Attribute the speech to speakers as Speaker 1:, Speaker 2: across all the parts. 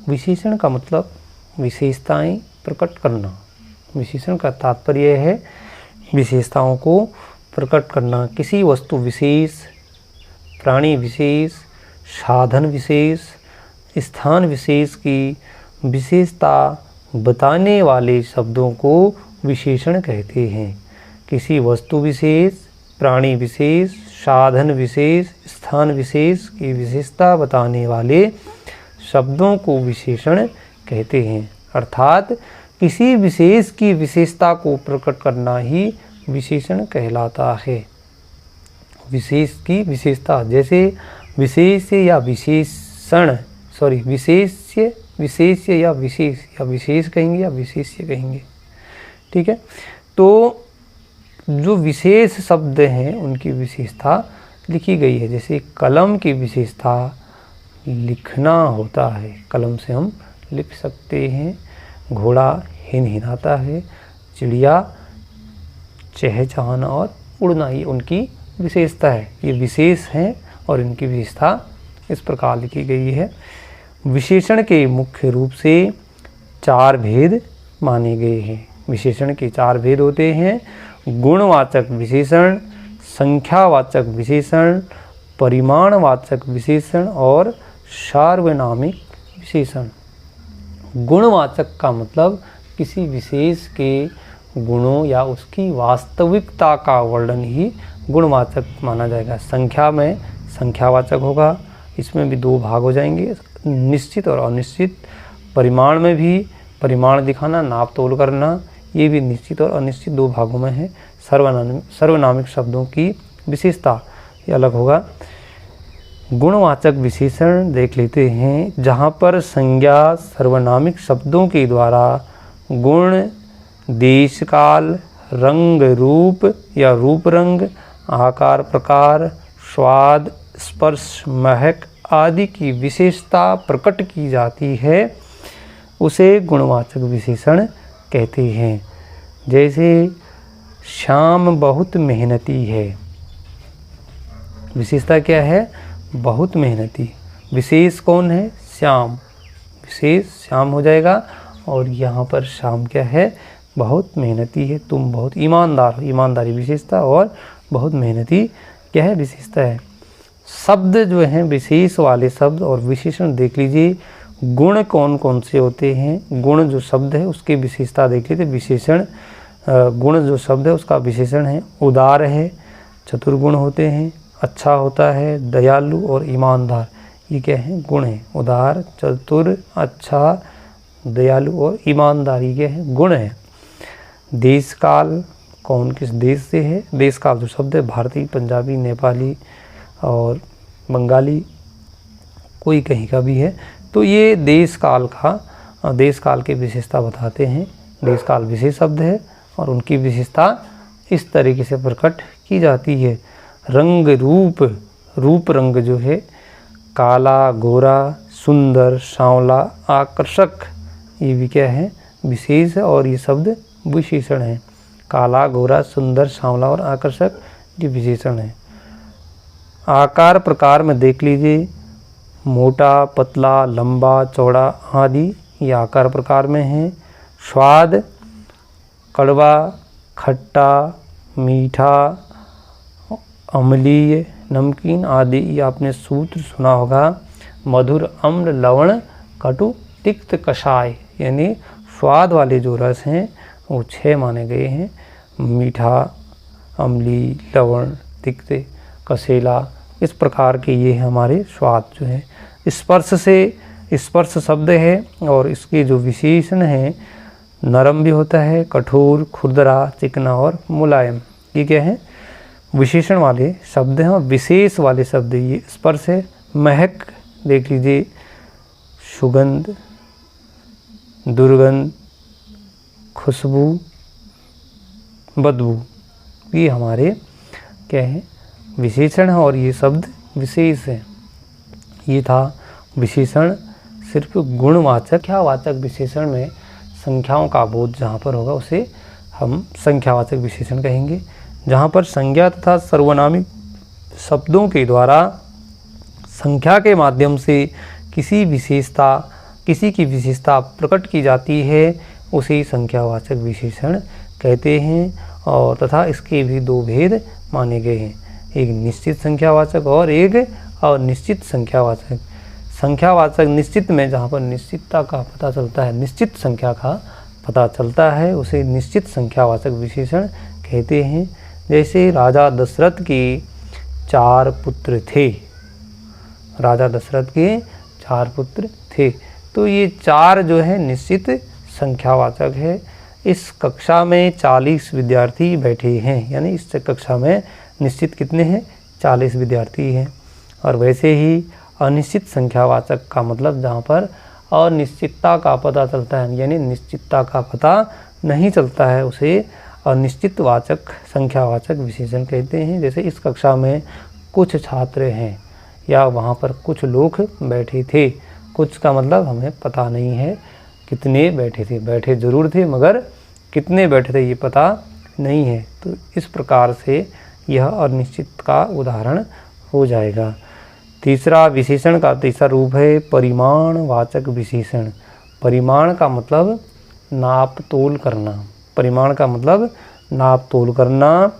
Speaker 1: विशेषण का मतलब विशेषताएं प्रकट करना। विशेषण का तात्पर्य है विशेषताओं को प्रकट करना। किसी वस्तु विशेष, प्राणी विशेष, साधन विशेष, स्थान विशेष की विशेषता बताने वाले शब्दों को विशेषण कहते हैं। किसी वस्तु विशेष, प्राणी विशेष, साधन विशेष, स्थान विशेष की विशेषता बताने वाले शब्दों को विशेषण कहते हैं। अर्थात किसी विशेष की विशेषता को प्रकट करना ही विशेषण कहलाता है। विशेष की विशेषता, जैसे विशेष या विशेषण, विशेष या विशेष कहेंगे या विशेष्य कहेंगे। ठीक है, तो जो विशेष शब्द हैं उनकी विशेषता लिखी गई है। जैसे कलम की विशेषता लिखना होता है, कलम से हम लिख सकते हैं। घोड़ा हिनहिनाता है, चिड़िया चहचहाना और उड़ना, ये उनकी विशेषता है। ये विशेष हैं और इनकी विशेषता इस प्रकार लिखी गई है। विशेषण के मुख्य रूप से 4 भेद माने गए हैं। विशेषण के 4 भेद होते हैं: गुणवाचक विशेषण, संख्यावाचक विशेषण, परिमाणवाचक विशेषण और सार्वनामिक विशेषण। गुणवाचक का मतलब किसी विशेष के गुणों या उसकी वास्तविकता का वर्णन ही गुणवाचक माना जाएगा। संख्या में संख्यावाचक होगा, इसमें भी 2 भाग हो जाएंगे, निश्चित और अनिश्चित। परिमाण में भी परिमाण दिखाना, नाप तोल करना, ये भी निश्चित और अनिश्चित 2 भागों में है। सर्वनामिक शब्दों की विशेषता ये अलग होगा। गुणवाचक विशेषण देख लेते हैं, जहाँ पर संज्ञा सर्वनामिक शब्दों के द्वारा गुण, देश काल, रंग रूप या रूप रंग, आकार प्रकार, स्वाद, स्पर्श, महक आदि की विशेषता प्रकट की जाती है, उसे गुणवाचक विशेषण कहते हैं। जैसे श्याम बहुत मेहनती है, विशेषता क्या है? बहुत मेहनती। विशेष कौन है? श्याम। विशेष श्याम हो जाएगा और यहाँ पर श्याम क्या है? बहुत मेहनती है, तुम बहुत ईमानदार हो, ईमानदारी विशेषता, और बहुत मेहनती क्या है? विशेषता है। शब्द जो हैं विशेष वाले शब्द और विशेषण देख लीजिए। गुण कौन कौन से होते हैं? गुण जो शब्द है उसकी विशेषता देख लीजिए। विशेषण गुण जो शब्द है उसका विशेषण है उदार है, चतुर्गुण होते हैं, अच्छा होता है, दयालु और ईमानदार। ये क्या है? गुण है। उदार, चतुर, अच्छा, दयालु और ईमानदारी क्या है? गुण है। देश काल कौन किस देश से है? देश काल जो शब्द है भारतीय, पंजाबी, नेपाली और बंगाली, कोई कहीं का भी है। तो ये देश काल के विशेषता बताते हैं। देश काल विशेष शब्द है और उनकी विशेषता इस तरीके से प्रकट की जाती है। रंग रूप रंग जो है काला, गोरा, सुंदर, सांवला, आकर्षक, ये भी क्या है? विशेष है और ये शब्द विशेषण है। काला, गोरा, सुंदर, सांवला और आकर्षक ये विशेषण है। आकार प्रकार में देख लीजिए, मोटा, पतला, लंबा, चौड़ा आदि ये आकार प्रकार में हैं। स्वाद कड़वा, खट्टा, मीठा, अम्लीय, नमकीन आदि ये आपने सूत्र सुना होगा। मधुर, अम्ल, लवण, कटु, तिक्त, कषाय, यानी स्वाद वाले जो रस हैं वो 6 माने गए हैं। मीठा, अम्ली, लवण, तिक्त, कसेला, इस प्रकार के ये हमारे स्वाद जो है। स्पर्श शब्द है और इसके जो विशेषण हैं, नरम भी होता है, कठोर, खुरदरा, चिकना और मुलायम, ये क्या है? विशेषण वाले शब्द हैं। और विशेष वाले शब्द ये स्पर्श है। महक देख लीजिए, सुगंध, दुर्गंध, खुशबू, बदबू, ये हमारे क्या है? विशेषण है और ये शब्द विशेष है। ये था विशेषण। सिर्फ गुणवाचक, संख्यावाचक विशेषण में संख्याओं का बोध जहाँ पर होगा उसे हम संख्यावाचक विशेषण कहेंगे। जहाँ पर संज्ञा तथा सर्वनामिक शब्दों के द्वारा संख्या के माध्यम से किसी विशेषता किसी की विशेषता प्रकट की जाती है उसे संख्यावाचक विशेषण कहते हैं। और तथा इसके भी दो भेद माने गए हैं, एक निश्चित संख्यावाचक और एक अनिश्चित संख्यावाचक। संख्यावाचक निश्चित में जहाँ पर निश्चितता का पता चलता है, निश्चित संख्या का पता चलता है, उसे निश्चित संख्यावाचक विशेषण कहते हैं। जैसे राजा दशरथ के 4 पुत्र थे, राजा दशरथ के 4 पुत्र थे, तो ये 4 जो है निश्चित संख्यावाचक है। इस कक्षा में 40 विद्यार्थी बैठे हैं, यानी इस कक्षा में निश्चित कितने हैं, 40 विद्यार्थी हैं। और वैसे ही अनिश्चित संख्यावाचक का मतलब जहाँ पर अनिश्चितता का पता चलता है, यानी निश्चितता का पता नहीं चलता है, उसे अनिश्चितवाचक संख्यावाचक विशेषण कहते हैं। जैसे इस कक्षा में कुछ छात्र हैं या वहाँ पर कुछ लोग बैठे थे, कुछ का मतलब हमें पता नहीं है कितने बैठे थे, बैठे ज़रूर थे मगर कितने बैठे थे ये पता नहीं है। तो इस प्रकार से यह अनिश्चित का उदाहरण हो जाएगा। तीसरा विशेषण का तीसरा रूप है परिमाणवाचक विशेषण। परिमाण का मतलब नाप तोल करना, परिमाण का मतलब नाप तोल करना।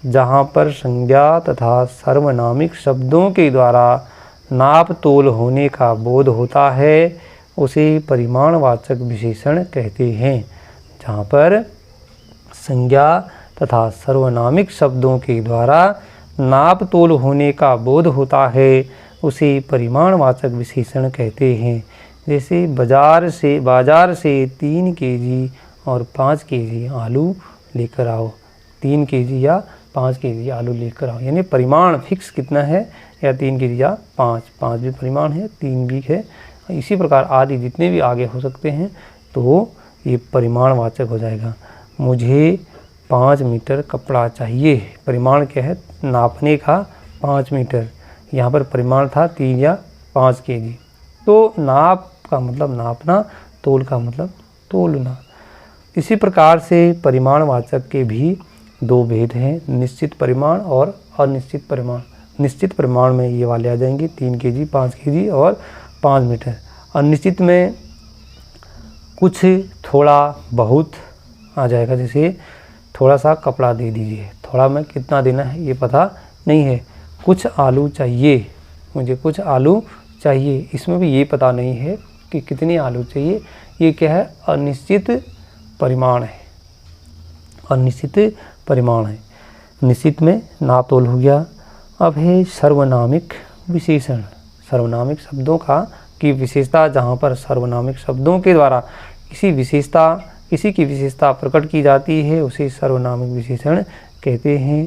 Speaker 1: जहाँ पर संज्ञा तथा सर्वनामिक शब्दों के द्वारा नाप तोल होने का बोध होता है उसे परिमाणवाचक विशेषण कहते हैं। जहाँ पर संज्ञा तथा सर्वनामिक शब्दों के द्वारा नाप तोल होने का बोध होता है उसे परिमाणवाचक विशेषण कहते हैं। जैसे बाजार से 3 केजी और 5 केजी आलू लेकर आओ, 3 केजी या 5 केजी आलू लेकर आओ, यानी परिमाण फिक्स कितना है, या 3 केजी या 5 भी परिमाण है, 3 भी है। इसी प्रकार आदि जितने भी आगे हो सकते हैं तो ये परिमाणवाचक हो जाएगा। मुझे 5 मीटर कपड़ा चाहिए, परिमाण क्या है, नापने का 5 मीटर, यहाँ पर परिमाण था 3 या 5 केजी। तो नाप का मतलब नापना, तोल का मतलब तोलना। इसी प्रकार से परिमाणवाचक के भी 2 भेद हैं, निश्चित परिमाण और अनिश्चित परिमाण। निश्चित परिमाण में ये वाले आ जाएंगे 3 केजी, 5 केजी और 5 मीटर। अनिश्चित में कुछ थोड़ा बहुत आ जाएगा, जैसे थोड़ा सा कपड़ा दे दीजिए, थोड़ा में कितना देना है ये पता नहीं है। कुछ आलू चाहिए, मुझे कुछ आलू चाहिए, इसमें भी ये पता नहीं है कि कितने आलू चाहिए। ये क्या है, अनिश्चित परिमाण है, अनिश्चित परिमाण है। निश्चित में नाप तोल हो गया। अब है सर्वनामिक विशेषण। सर्वनामिक शब्दों की विशेषता, जहाँ पर सर्वनामिक शब्दों के द्वारा किसी की विशेषता प्रकट की जाती है उसे सर्वनामिक विशेषण कहते हैं।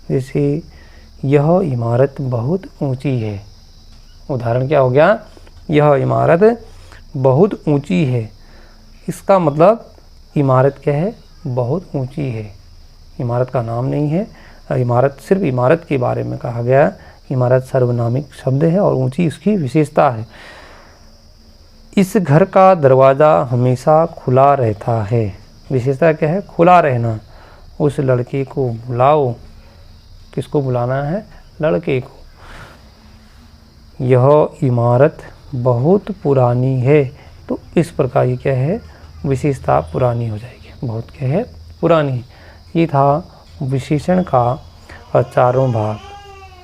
Speaker 1: जैसे यह इमारत बहुत ऊंची है, उदाहरण क्या हो गया, यह इमारत बहुत ऊंची है। इसका मतलब इमारत क्या है, बहुत ऊंची है, इमारत का नाम नहीं है, इमारत सिर्फ इमारत के बारे में कहा गया। इमारत सर्वनामिक शब्द है और ऊंची उसकी विशेषता है। इस घर का दरवाज़ा हमेशा खुला रहता है, विशेषता क्या है, खुला रहना। उस लड़के को बुलाओ, किसको बुलाना है, लड़के को। यह इमारत बहुत पुरानी है, तो इस प्रकार ये क्या है, विशेषता पुरानी हो जाएगी, बहुत क्या है, पुरानी। ये था विशेषण का 4वां भाग।